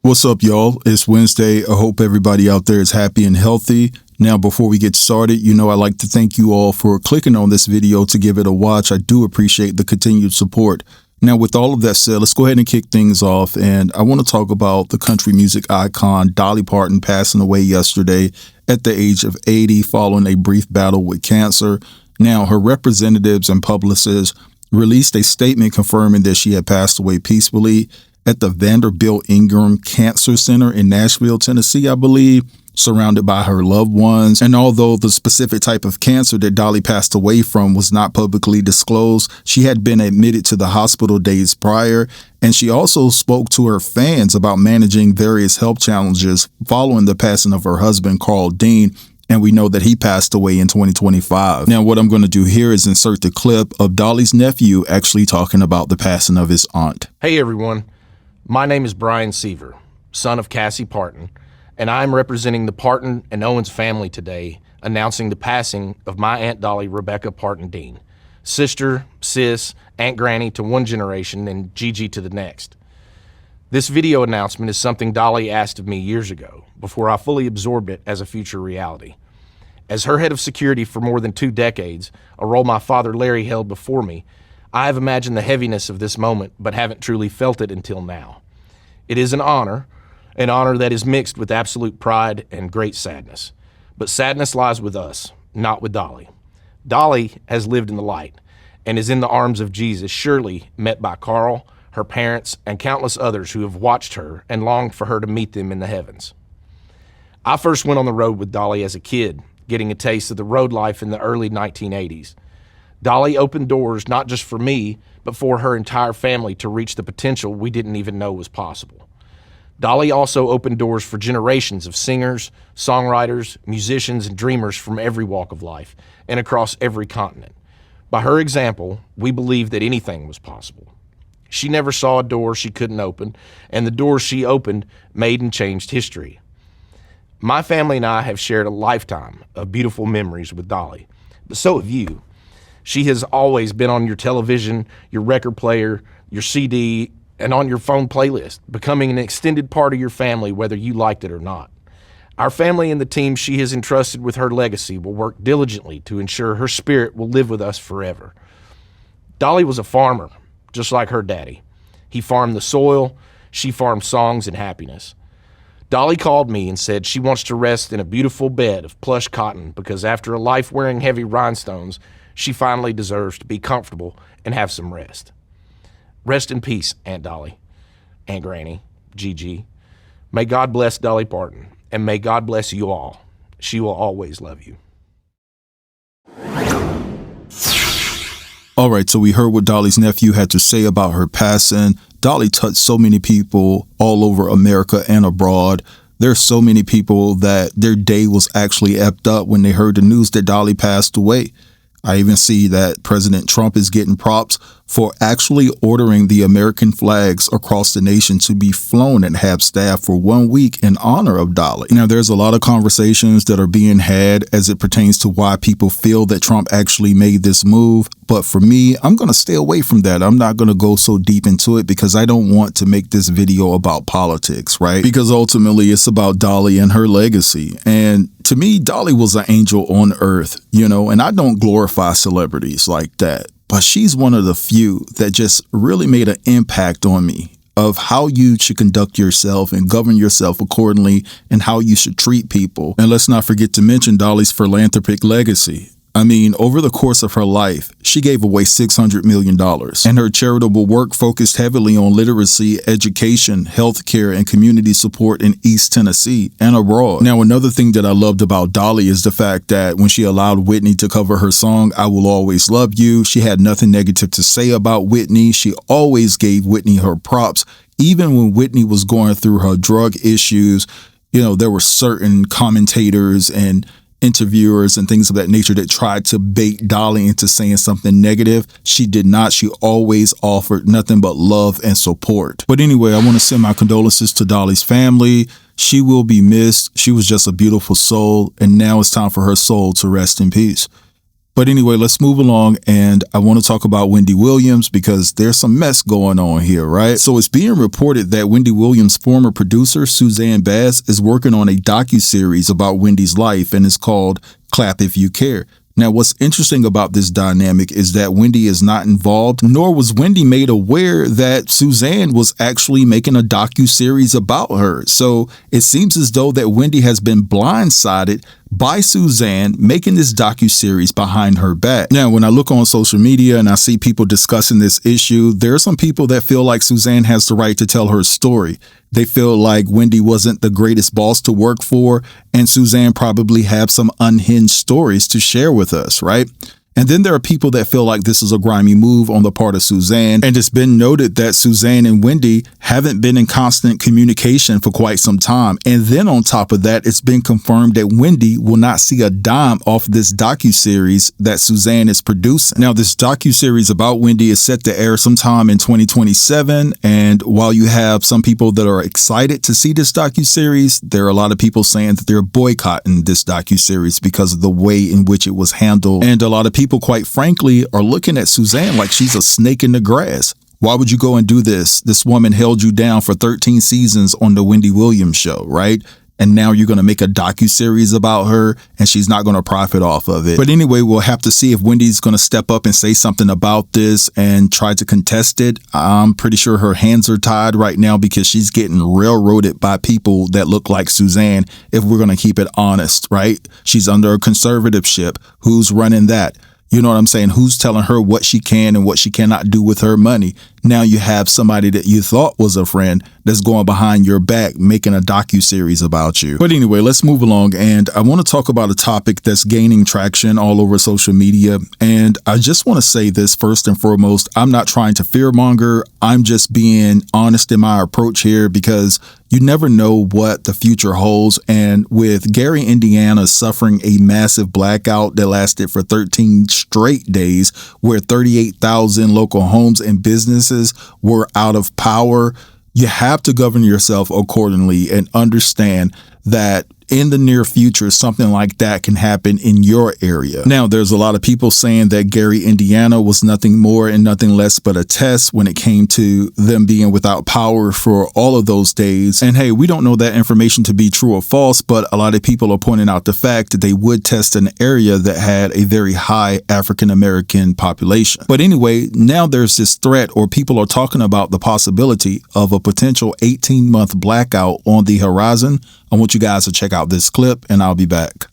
What's up, y'all? It's Wednesday. I hope everybody out there is happy and healthy. Now, before we get started, I'd like to thank you all for clicking on this video to give it a watch. I do appreciate the continued support. Now, with all of that said, let's go ahead and kick things off. And I want to talk about the country music icon Dolly Parton passing away yesterday at the age of 80 following a brief battle with cancer. Now, her representatives and publicists released a statement confirming that she had passed away peacefully at the Vanderbilt Ingram Cancer Center in Nashville, Tennessee, I believe, surrounded by her loved ones. And although the specific type of cancer that Dolly passed away from was not publicly disclosed, she had been admitted to the hospital days prior. And she also spoke to her fans about managing various health challenges following the passing of her husband, Carl Dean. And we know that he passed away in 2025. Now, what I'm going to do here is insert the clip of Dolly's nephew actually talking about the passing of his aunt. Hey, everyone. My name is Brian Seaver, son of Cassie Parton, and I'm representing the Parton and Owens family today, announcing the passing of my Aunt Dolly Rebecca Parton Dean, sister, sis, Aunt Granny to one generation and Gigi to the next. This video announcement is something Dolly asked of me years ago, before I fully absorbed it as a future reality. As her head of security for more than 2 decades, a role my father Larry held before me, I have imagined the heaviness of this moment, but haven't truly felt it until now. It is an honor that is mixed with absolute pride and great sadness. But sadness lies with us, not with Dolly. Dolly has lived in the light and is in the arms of Jesus, surely met by Carl, her parents, and countless others who have watched her and longed for her to meet them in the heavens. I first went on the road with Dolly as a kid, getting a taste of the road life in the early 1980s. Dolly opened doors not just for me, but for her entire family to reach the potential we didn't even know was possible. Dolly also opened doors for generations of singers, songwriters, musicians, and dreamers from every walk of life and across every continent. By her example, we believed that anything was possible. She never saw a door she couldn't open, and the doors she opened made and changed history. My family and I have shared a lifetime of beautiful memories with Dolly, but so have you. She has always been on your television, your record player, your CD, and on your phone playlist, becoming an extended part of your family, whether you liked it or not. Our family and the team she has entrusted with her legacy will work diligently to ensure her spirit will live with us forever. Dolly was a farmer, just like her daddy. He farmed the soil, she farmed songs and happiness. Dolly called me and said she wants to rest in a beautiful bed of plush cotton because after a life wearing heavy rhinestones, she finally deserves to be comfortable and have some rest. Rest in peace, Aunt Dolly, Aunt Granny, Gigi. May God bless Dolly Parton, and may God bless you all. She will always love you. All right, so we heard what Dolly's nephew had to say about her passing. Dolly touched so many people all over America and abroad. There's so many people that their day was actually effed up when they heard the news that Dolly passed away. I even see that President Trump is getting props for actually ordering the American flags across the nation to be flown at half-staff for 1 week in honor of Dolly. Now, there's a lot of conversations that are being had as it pertains to why people feel that Trump actually made this move. But for me, I'm going to stay away from that. I'm not going to go so deep into it because I don't want to make this video about politics, right? Because ultimately it's about Dolly and her legacy. And to me, Dolly was an angel on earth, and I don't glorify celebrities like that. But she's one of the few that just really made an impact on me of how you should conduct yourself and govern yourself accordingly and how you should treat people. And let's not forget to mention Dolly's philanthropic legacy. I mean, over the course of her life, she gave away $600 million, and her charitable work focused heavily on literacy, education, healthcare, and community support in East Tennessee and abroad. Now, another thing that I loved about Dolly is the fact that when she allowed Whitney to cover her song, I Will Always Love You, she had nothing negative to say about Whitney. She always gave Whitney her props. Even when Whitney was going through her drug issues, there were certain commentators and interviewers and things of that nature that tried to bait Dolly into saying something negative. She did not. She always offered nothing but love and support. But anyway, I want to send my condolences to Dolly's family. She will be missed. She was just a beautiful soul, and now it's time for her soul to rest in peace. But anyway, let's move along, and I want to talk about Wendy Williams because there's some mess going on here, right? So it's being reported that Wendy Williams' former producer, Suzanne, is working on a docuseries about Wendy's life, and it's called Clap If You Care. Now, what's interesting about this dynamic is that Wendy is not involved, nor was Wendy made aware that Suzanne was actually making a docuseries about her. So it seems as though that Wendy has been blindsided by Suzanne making this docuseries behind her back. Now, when I look on social media and I see people discussing this issue, there are some people that feel like Suzanne has the right to tell her story. They feel like Wendy wasn't the greatest boss to work for, and Suzanne probably have some unhinged stories to share with us, right? And then there are people that feel like this is a grimy move on the part of Suzanne, and it's been noted that Suzanne and Wendy haven't been in constant communication for quite some time. And then on top of that, it's been confirmed that Wendy will not see a dime off this docuseries that Suzanne is producing. Now, this docuseries about Wendy is set to air sometime in 2027, and while you have some people that are excited to see this docuseries, there are a lot of people saying that they're boycotting this docuseries because of the way in which it was handled, and a lot of people, quite frankly, are looking at Suzanne like she's a snake in the grass. Why would you go and do this? This woman held you down for 13 seasons on the Wendy Williams show, right? And now you're going to make a docuseries about her and she's not going to profit off of it. But anyway, we'll have to see if Wendy's going to step up and say something about this and try to contest it. I'm pretty sure her hands are tied right now because she's getting railroaded by people that look like Suzanne, if we're going to keep it honest, right? She's under a conservatorship. Who's running that? You know what I'm saying? Who's telling her what she can and what she cannot do with her money? Now you have somebody that you thought was a friend that's going behind your back making a docuseries about you. But anyway, let's move along. And I want to talk about a topic that's gaining traction all over social media. And I just want to say this first and foremost. I'm not trying to fearmonger. I'm just being honest in my approach here because you never know what the future holds. And with Gary, Indiana suffering a massive blackout that lasted for 13 straight days, where 38,000 local homes and businesses were out of power, you have to govern yourself accordingly and understand that in the near future, something like that can happen in your area. Now, there's a lot of people saying that Gary, Indiana was nothing more and nothing less but a test when it came to them being without power for all of those days. And hey, we don't know that information to be true or false, but a lot of people are pointing out the fact that they would test an area that had a very high African-American population. But anyway, now there's this threat, or people are talking about the possibility of a potential 18-month blackout on the horizon. I want you guys to check out this clip and I'll be back.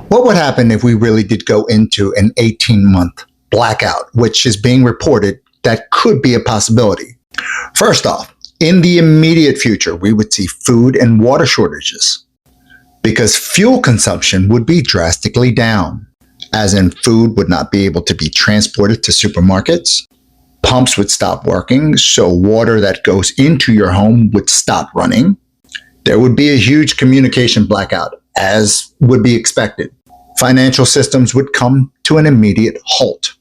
What would happen if we really did go into an 18-month blackout, which is being reported that could be a possibility? First off, in the immediate future, we would see food and water shortages because fuel consumption would be drastically down, as in food would not be able to be transported to supermarkets. Pumps would stop working, so water that goes into your home would stop running. There would be a huge communication blackout, as would be expected. Financial systems would come to an immediate halt.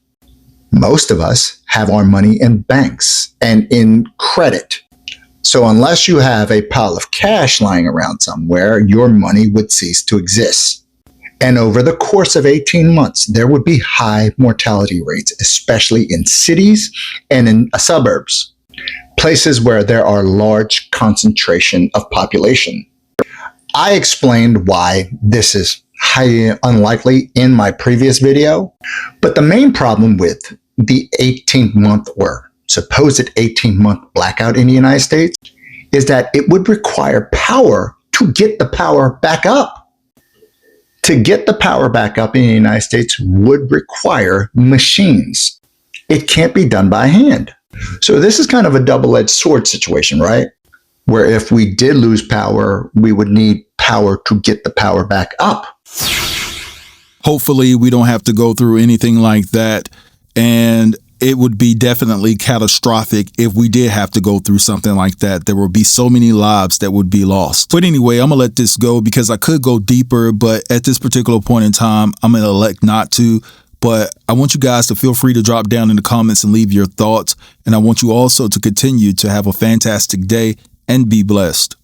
Most of us have our money in banks and in credit. So unless you have a pile of cash lying around somewhere, your money would cease to exist. And over the course of 18 months, there would be high mortality rates, especially in cities and in suburbs, places where there are large concentration of population. I explained why this is highly unlikely in my previous video, but the main problem with the 18-month or supposed 18-month blackout in the United States is that it would require power to get the power back up. To get the power back up in the United States would require machines. It can't be done by hand. So this is kind of a double-edged sword situation, right? Where if we did lose power, we would need power to get the power back up. Hopefully we don't have to go through anything like that. And it would be definitely catastrophic if we did have to go through something like that. There would be so many lives that would be lost. But anyway, I'm going to let this go because I could go deeper, but at this particular point in time, I'm going to elect not to. But I want you guys to feel free to drop down in the comments and leave your thoughts. And I want you also to continue to have a fantastic day and be blessed.